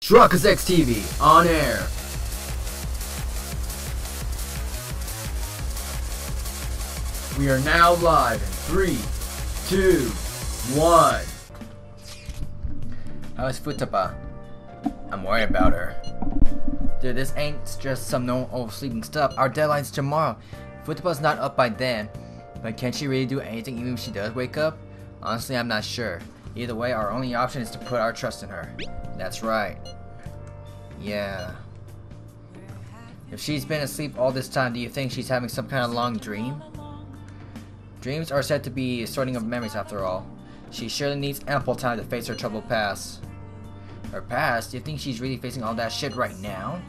Truckers X TV on air. We are now live in 3, 2, 1. How is Futaba? I'm worried about her. Dude, this ain't just some no oversleeping stuff. Our deadline's tomorrow. Futaba's not up by then. But can she really do anything even if she does wake up? Honestly, I'm not sure. Either way, our only option is to put our trust in her. That's right. Yeah. If she's been asleep all this time, do you think she's having some kind of long dream? Dreams are said to be sorting of memories after all. She surely needs ample time to face her troubled past. Her past? Do you think she's really facing all that shit right now?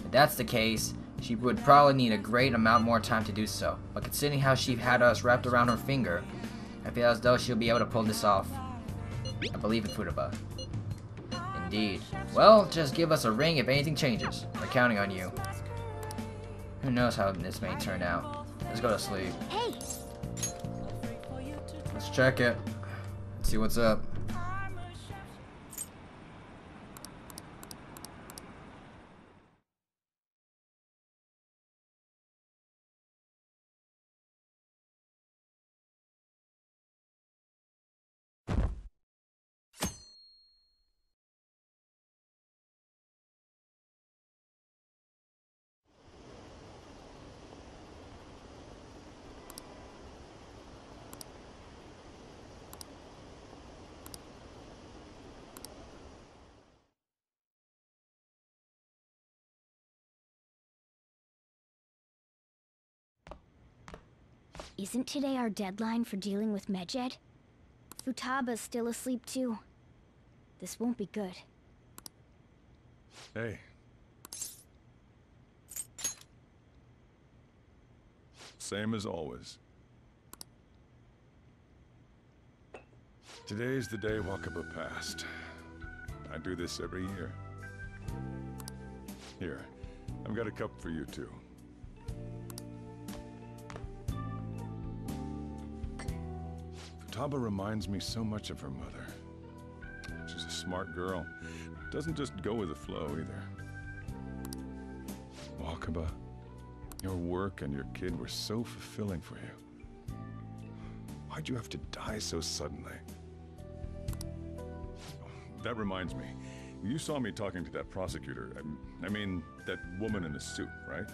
If that's the case, she would probably need a great amount more time to do so. But considering how she had us wrapped around her finger, I feel as though she'll be able to pull this off. I believe in Futaba. Indeed. Well, just give us a ring if anything changes. We're counting on you. Who knows how this may turn out. Let's go to sleep. Hey! Let's check it. Let's see what's up. Isn't today our deadline for dealing with Medjed? Futaba's still asleep too. This won't be good. Hey. Same as always. Today's the day Wakaba passed. I do this every year. Here, I've got a cup for you too. Futaba reminds me so much of her mother. She's a smart girl. Doesn't just go with the flow either. Wakaba, your work and your kid were so fulfilling for you. Why'd you have to die so suddenly? That reminds me. You saw me talking to that prosecutor. I mean, that woman in the suit, right?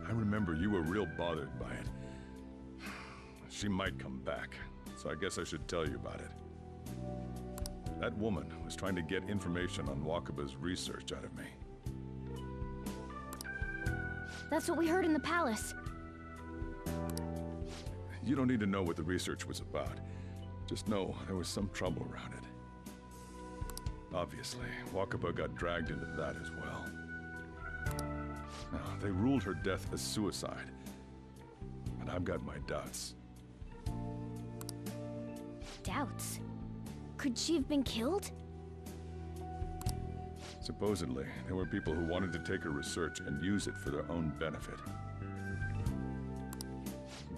I remember you were real bothered by it. She might come back, so I guess I should tell you about it. That woman was trying to get information on Wakaba's research out of me. That's what we heard in the palace. You don't need to know what the research was about. Just know there was some trouble around it. Obviously, Wakaba got dragged into that as well. Now, they ruled her death as suicide. But I've got my doubts. Doubts? Could she have been killed? Supposedly, there were people who wanted to take her research and use it for their own benefit.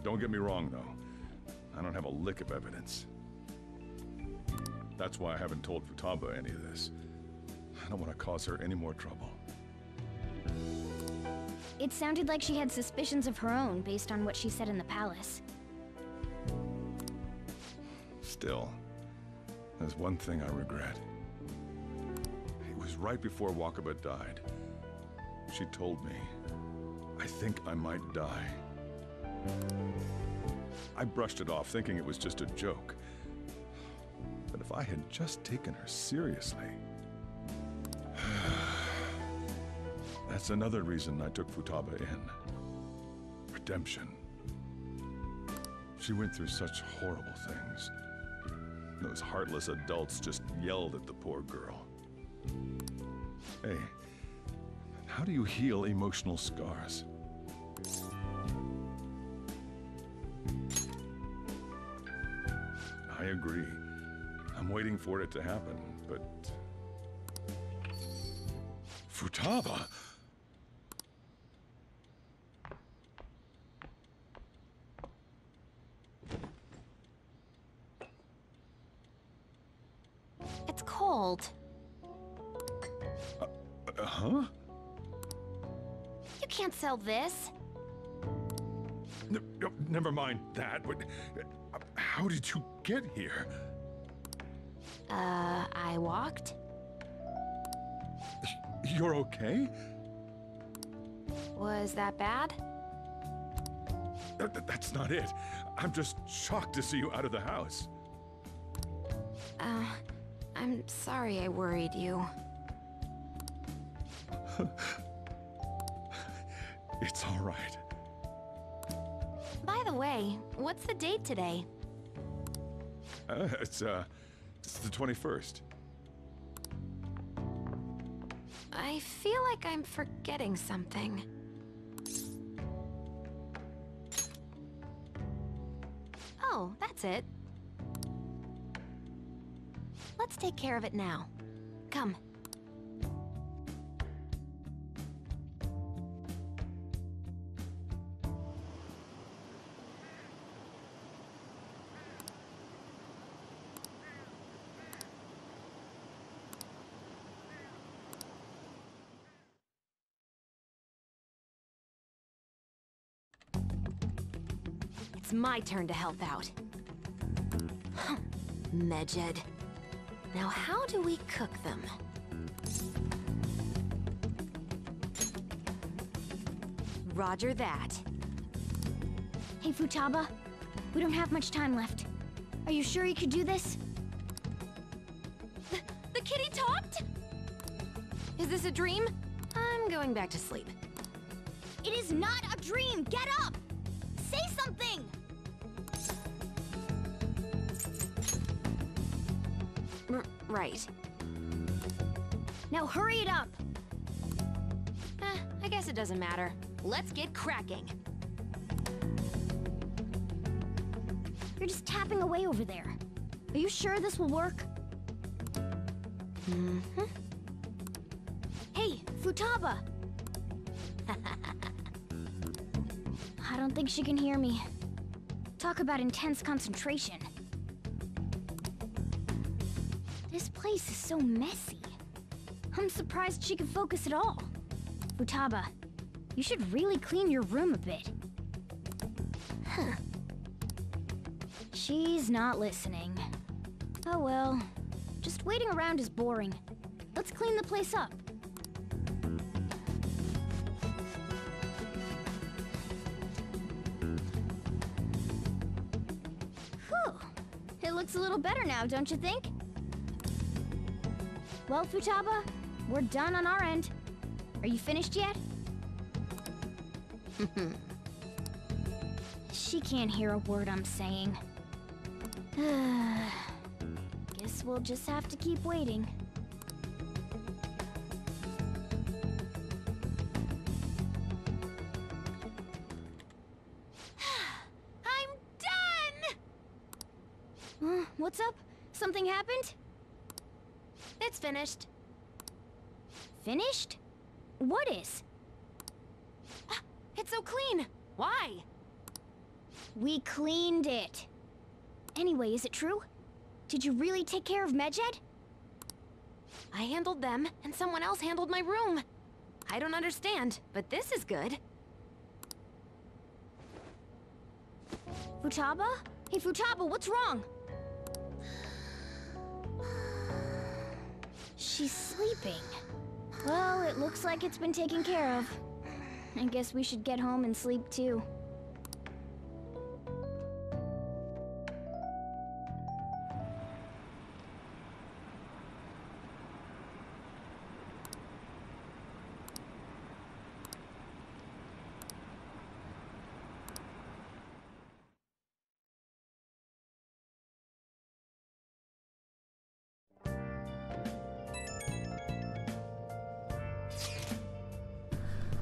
Don't get me wrong, though. I don't have a lick of evidence. That's why I haven't told Futaba any of this. I don't want to cause her any more trouble. It sounded like she had suspicions of her own based on what she said in the palace. Still, there's one thing I regret. It was right before Wakaba died. She told me, I think I might die. I brushed it off, thinking it was just a joke. But if I had just taken her seriously... That's another reason I took Futaba in. Redemption. She went through such horrible things. Those heartless adults just yelled at the poor girl. Hey, how do you heal emotional scars? I agree. I'm waiting for it to happen, but... Futaba! It's cold. Huh? You can't sell this. Never mind that. But how did you get here? I walked? You're okay? Was that bad? That's not it. I'm just shocked to see you out of the house. I'm sorry I worried you. It's all right. By the way, what's the date today? It's the 21st. I feel like I'm forgetting something. Oh, that's it. Let's take care of it now. Come. It's my turn to help out. Medjed. Now how do we cook them? Roger that. Hey, Futaba. We don't have much time left. Are you sure you could do this? The kitty talked? Is this a dream? I'm going back to sleep. It is not a dream! Get up! Say something! Right. Now hurry it up! I guess it doesn't matter. Let's get cracking. You're just tapping away over there. Are you sure this will work? Mm-hmm. Hey, Futaba! I don't think she can hear me. Talk about intense concentration. This place is so messy. I'm surprised she can focus at all. Futaba, you should really clean your room a bit. Huh. She's not listening. Oh well. Just waiting around is boring. Let's clean the place up. Whew. It looks a little better now, don't you think? Well, Futaba, we're done on our end. Are you finished yet? She can't hear a word I'm saying. Guess we'll just have to keep waiting. I'm done! What's up? Something happened? It's finished. Finished? What is? It's so clean! Why? We cleaned it. Anyway, is it true? Did you really take care of Medjed? I handled them, and someone else handled my room. I don't understand, but this is good. Futaba? Hey, Futaba, what's wrong? She's sleeping. Well, it looks like it's been taken care of. I guess we should get home and sleep too.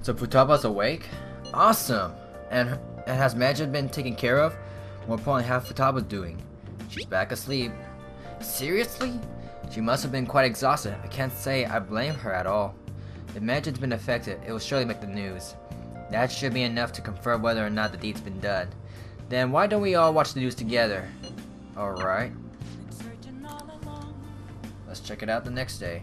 So Futaba's awake? Awesome! And has Medjed been taken care of? More importantly, how's Futaba doing? She's back asleep. Seriously? She must have been quite exhausted. I can't say I blame her at all. If Medjed's been affected, it will surely make the news. That should be enough to confirm whether or not the deed's been done. Then why don't we all watch the news together? Alright. Let's check it out the next day.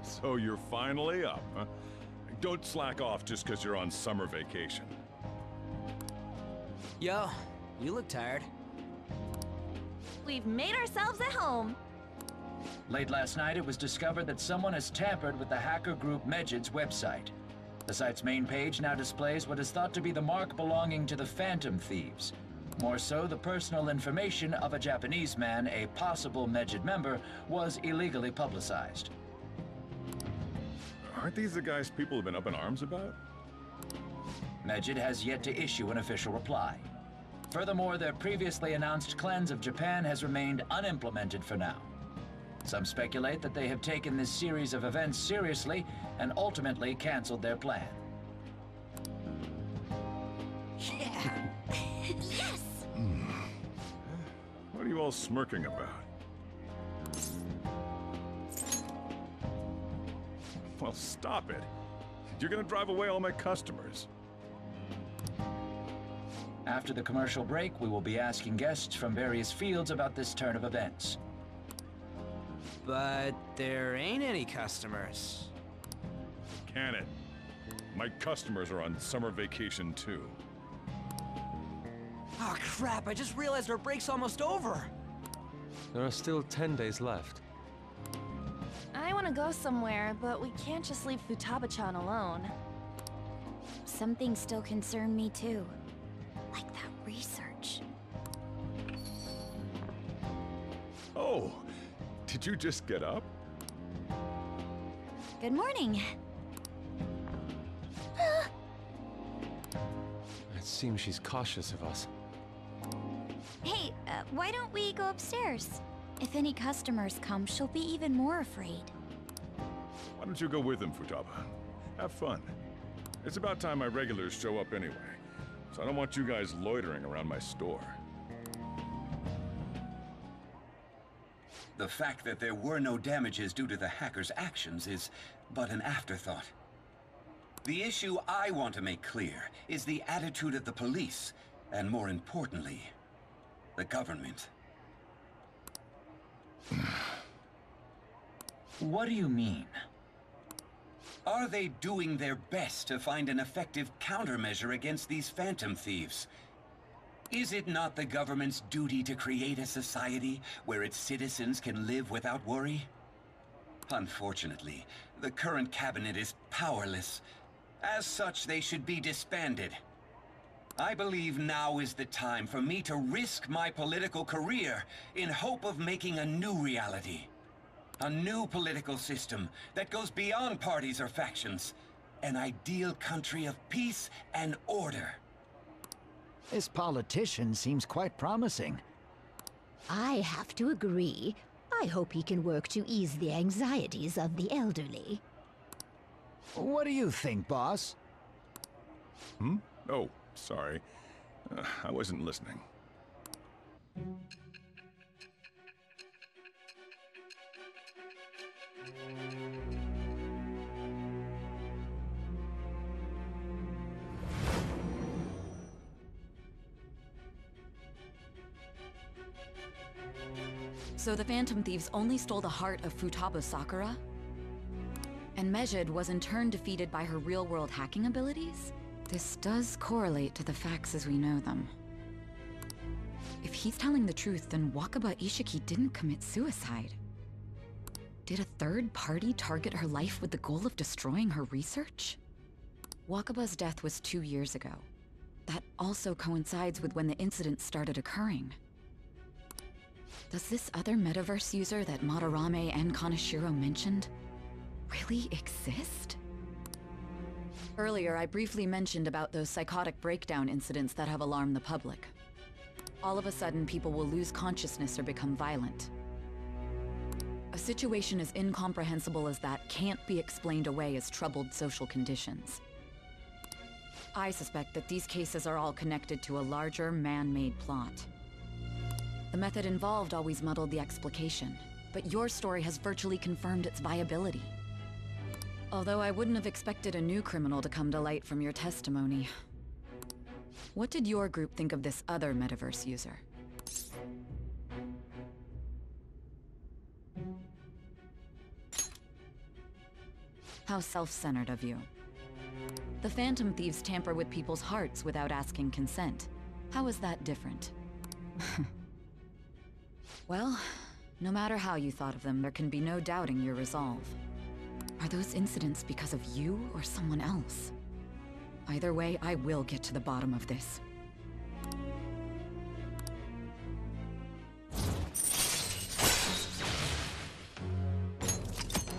So you're finally up, huh? Don't slack off just because you're on summer vacation. Yo, you look tired. We've made ourselves at home. Late last night, it was discovered that someone has tampered with the hacker group Medjed's website. The site's main page now displays what is thought to be the mark belonging to the Phantom Thieves. More so, the personal information of a Japanese man, a possible Medjed member, was illegally publicized. Aren't these the guys people have been up in arms about? Medjed has yet to issue an official reply. Furthermore, their previously announced cleanse of Japan has remained unimplemented for now. Some speculate that they have taken this series of events seriously and ultimately canceled their plan. Yeah. Yes! What are you all smirking about? Well, stop it. You're gonna drive away all my customers. After the commercial break, we will be asking guests from various fields about this turn of events. But there ain't any customers. Can it? My customers are on summer vacation too. Oh crap, I just realized our break's almost over. There are still 10 days left. I want to go somewhere, but we can't just leave Futaba-chan alone. Some things still concern me too. Like that research. Oh, did you just get up? Good morning. It seems she's cautious of us. Hey, why don't we go upstairs? If any customers come, she'll be even more afraid. Why don't you go with them, Futaba? Have fun. It's about time my regulars show up anyway, so I don't want you guys loitering around my store. The fact that there were no damages due to the hackers' actions is but an afterthought. The issue I want to make clear is the attitude of the police, and more importantly, the government. What do you mean? Are they doing their best to find an effective countermeasure against these Phantom Thieves? Is it not the government's duty to create a society where its citizens can live without worry? Unfortunately, the current cabinet is powerless. As such, they should be disbanded. I believe now is the time for me to risk my political career in hope of making a new reality. A new political system that goes beyond parties or factions. An ideal country of peace and order. This politician seems quite promising. I have to agree. I hope he can work to ease the anxieties of the elderly. What do you think, boss? Oh, sorry. I wasn't listening. So the Phantom Thieves only stole the heart of Futaba Sakura? And Medjed was in turn defeated by her real-world hacking abilities? This does correlate to the facts as we know them. If he's telling the truth, then Wakaba Ishiki didn't commit suicide. Did a third party target her life with the goal of destroying her research? Wakaba's death was 2 years ago. That also coincides with when the incident started occurring. Does this other metaverse user that Madarame and Kaneshiro mentioned really exist? Earlier, I briefly mentioned about those psychotic breakdown incidents that have alarmed the public. All of a sudden, people will lose consciousness or become violent. A situation as incomprehensible as that can't be explained away as troubled social conditions. I suspect that these cases are all connected to a larger, man-made plot. The method involved always muddled the explication, but your story has virtually confirmed its viability. Although I wouldn't have expected a new criminal to come to light from your testimony. What did your group think of this other metaverse user? How self-centered of you. The Phantom Thieves tamper with people's hearts without asking consent. How is that different? Well, no matter how you thought of them, there can be no doubting your resolve. Are those incidents because of you or someone else? Either way, I will get to the bottom of this.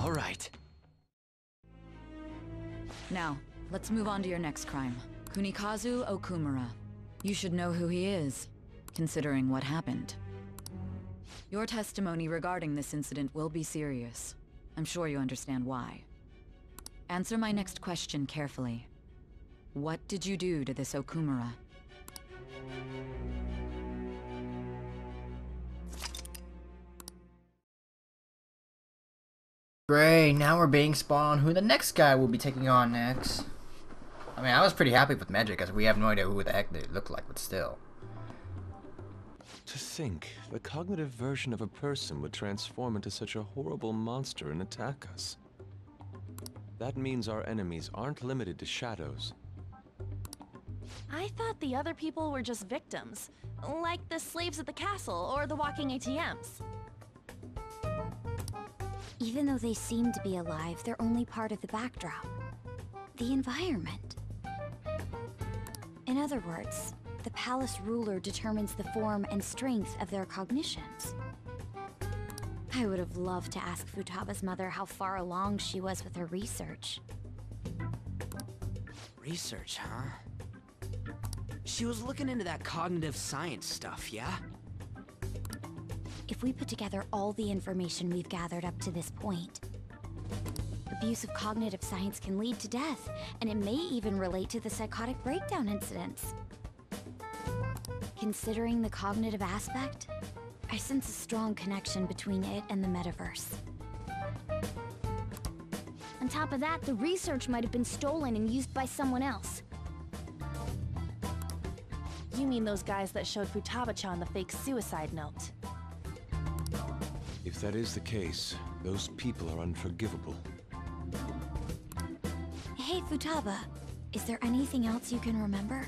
All right. Now, let's move on to your next crime. Kunikazu Okumura. You should know who he is, considering what happened. Your testimony regarding this incident will be serious. I'm sure you understand why. Answer my next question carefully. What did you do to this Okumura? Great, now we're being spawned who the next guy will be taking on next. I mean, I was pretty happy with Medjed because we have no idea who the heck they look like, but still. To think, the cognitive version of a person would transform into such a horrible monster and attack us. That means our enemies aren't limited to shadows. I thought the other people were just victims, like the slaves at the castle or the walking ATMs. Even though they seem to be alive, they're only part of the backdrop. The environment. In other words, the palace ruler determines the form and strength of their cognitions. I would have loved to ask Futaba's mother how far along she was with her research. Research, huh? She was looking into that cognitive science stuff, yeah? If we put together all the information we've gathered up to this point, abuse of cognitive science can lead to death, and it may even relate to the psychotic breakdown incidents. Considering the cognitive aspect, I sense a strong connection between it and the metaverse. On top of that, the research might have been stolen and used by someone else. You mean those guys that showed Futaba-chan the fake suicide note? If that is the case, those people are unforgivable. Hey, Futaba, is there anything else you can remember?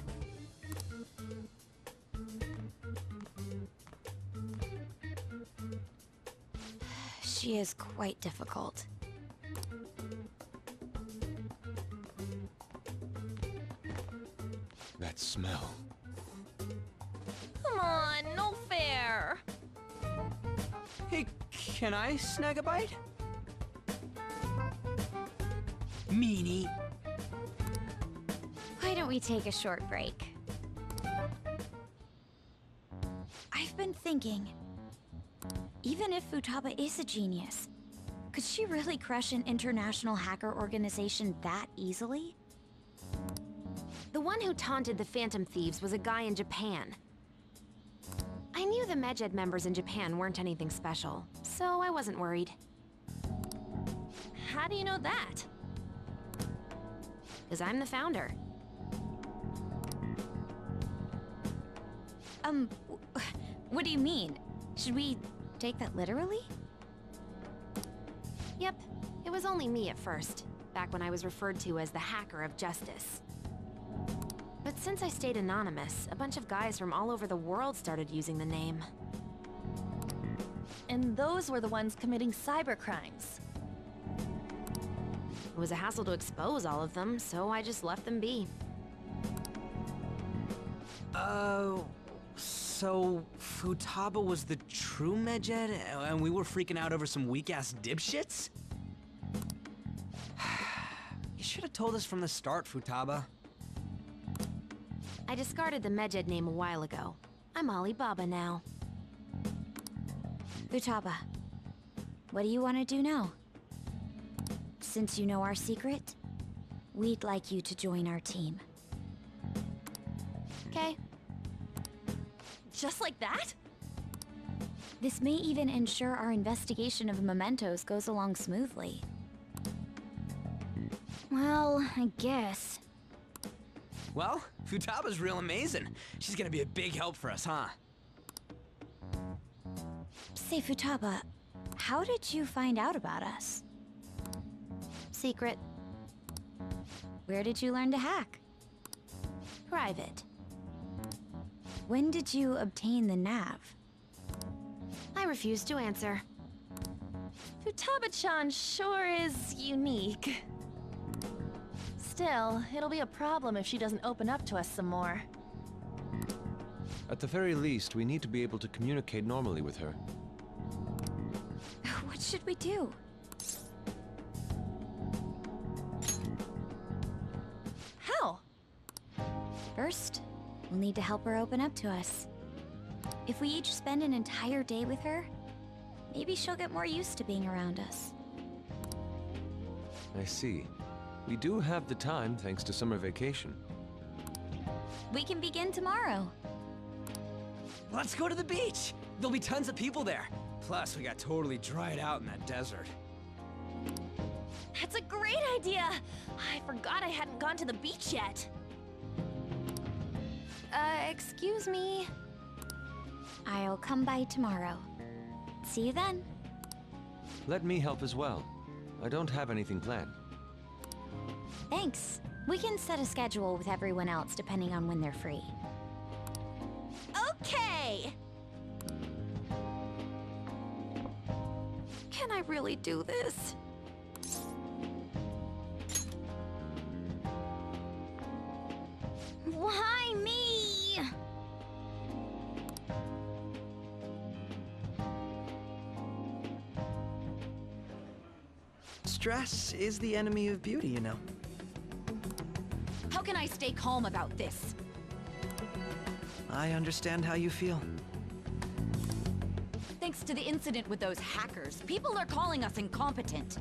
She is quite difficult. That smell. Come on, no fair! Hey, can I snag a bite? Meanie. Why don't we take a short break? I've been thinking, even if Futaba is a genius, could she really crush an international hacker organization that easily? The one who taunted the Phantom Thieves was a guy in Japan. I knew the Medjed members in Japan weren't anything special, so I wasn't worried. How do you know that? Because I'm the founder. What do you mean? Should we take that literally? Yep, it was only me at first, back when I was referred to as the Hacker of Justice. But since I stayed anonymous, a bunch of guys from all over the world started using the name. And those were the ones committing cybercrimes. It was a hassle to expose all of them, so I just left them be. So Futaba was the true Medjed, and we were freaking out over some weak-ass dipshits? You should have told us from the start, Futaba. I discarded the Medjed name a while ago. I'm Alibaba now. Futaba, what do you want to do now? Since you know our secret, we'd like you to join our team. Okay. Just like that? This may even ensure our investigation of mementos goes along smoothly. Well, I guess. Well, Futaba's real amazing. She's gonna be a big help for us, huh? Say, Futaba, how did you find out about us? Secret. Where did you learn to hack? Private. When did you obtain the nav? I refuse to answer. Futaba-chan sure is unique. Still, it'll be a problem if she doesn't open up to us some more. At the very least, we need to be able to communicate normally with her. What should we do? How? First, we'll need to help her open up to us. If we each spend an entire day with her, maybe she'll get more used to being around us. I see. We do have the time thanks to summer vacation. We can begin tomorrow. Let's go to the beach! There'll be tons of people there. Plus, we got totally dried out in that desert. That's a great idea! I forgot I hadn't gone to the beach yet. Excuse me? I'll come by tomorrow. See you then. Let me help as well. I don't have anything planned. Thanks. We can set a schedule with everyone else depending on when they're free. Okay! Can I really do this? Why me? Stress is the enemy of beauty, you know. How can I stay calm about this? I understand how you feel. Thanks to the incident with those hackers, people are calling us incompetent.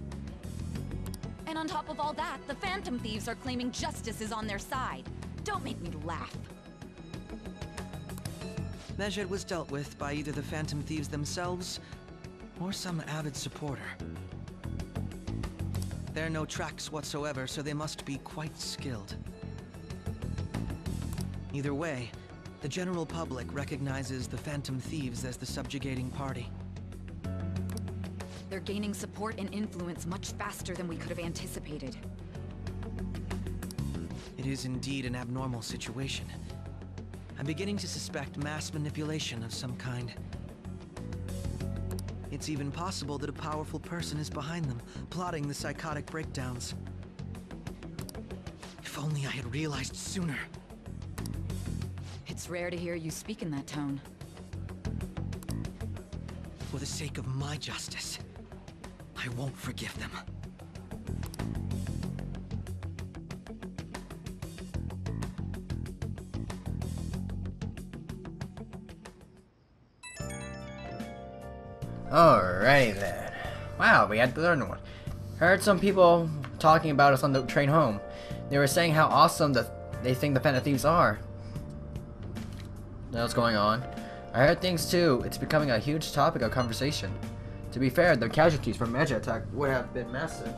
And on top of all that, the Phantom Thieves are claiming justice is on their side. Don't make me laugh. Medjed was dealt with by either the Phantom Thieves themselves or some avid supporter. There are no tracks whatsoever, so they must be quite skilled. Either way, the general public recognizes the Phantom Thieves as the subjugating party. They're gaining support and influence much faster than we could have anticipated. It is indeed an abnormal situation. I'm beginning to suspect mass manipulation of some kind. It's even possible that a powerful person is behind them, plotting the psychotic breakdowns. If only I had realized sooner. It's rare to hear you speak in that tone. For the sake of my justice, I won't forgive them. Alrighty then. Wow, we had the third one. Heard some people talking about us on the train home. They were saying how awesome they think the Phantom Thieves are. What's going on? I heard things too. It's becoming a huge topic of conversation. To be fair, the casualties from Medjed attack would have been massive.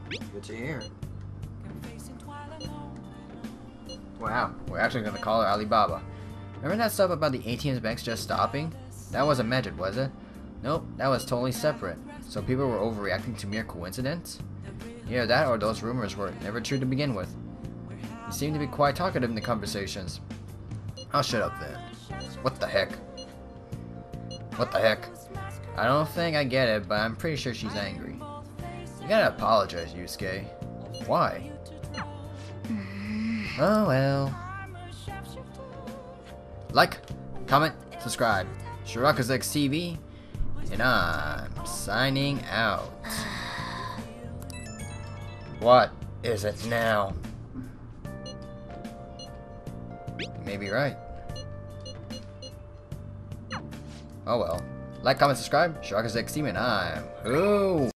Good to hear. Wow, we're actually gonna call her Alibaba. Remember that stuff about the ATM's banks just stopping? That wasn't Medjed, was it? Nope, that was totally separate. So people were overreacting to mere coincidence? Either that or those rumors were never true to begin with. You seem to be quite talkative in the conversations. I'll shut up then. What the heck? What the heck? I don't think I get it, but I'm pretty sure she's angry. You gotta apologize, Yusuke. Why? Oh well. Like, comment, subscribe. Shirakazek TV, and I'm signing out. What is it now? You may be right. Oh well. Like, comment, subscribe. Shirakazek TV, and I'm... Ooh.